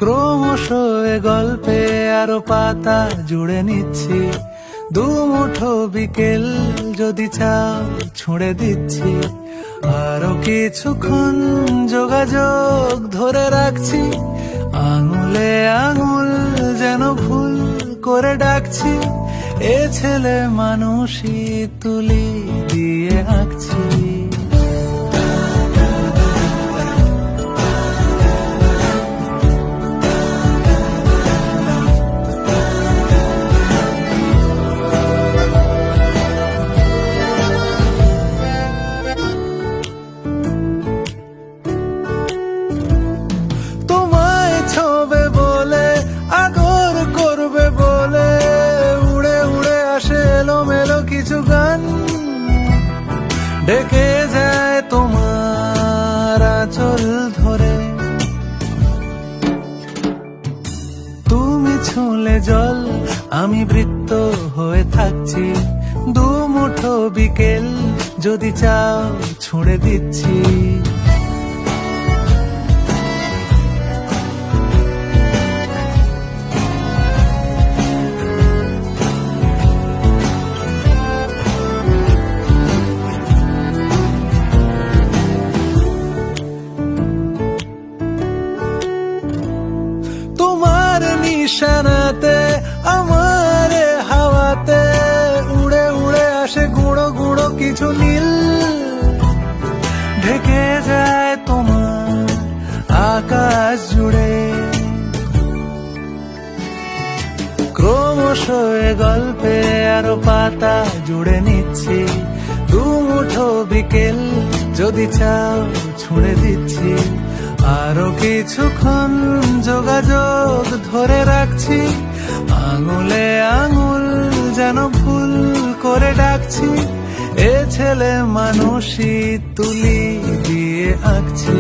ক্রমশ এ গল্পে আরো পাতা জুড়ে নিচ্ছি, দুমুঠো বিকেল যদি চাও ছুঁড়ে দিচ্ছি। আরো কিছুক্ষণ যোগাযোগ ধরে রাখছি, আঙুলে আঙুল যেন ভুল করে ডাকছি। এ ছেলে মানুষই তুলি দিয়ে আঁকছি। তোমায় ছোবে বলে, আদর করবে বলে, উড়ে উড়ে আসে এলোমেলো কিছু গান, ডেকে যায় তোমার আঁচল ধরে। তুমি ছুঁলে জল, আমি বৃত্ত হয়ে থাকছি, দুমুঠো বিকেল যদি চাও ছুঁড়ে দিচ্ছি। তোমার নিশানাতে, আমার হাওয়াতে, উড়ে উড়ে আসে গুঁড়ো গুঁড়ো কিছু নীল, ঢেকে যায় তোমার আকাশ জুড়ে। ক্রমশ এ গল্পে আরো পাতা জুড়ে নিচ্ছি, দুমুঠো বিকেল যদি চাও ছুঁড়ে দিচ্ছি। আরো কিছুক্ষণ যোগাযোগ ধরে রাখছি, আঙুলে আঙুল যেন ভুল করে ডাকছি। এ ছেলে মানুষই তুলি দিয়ে আঁকছি।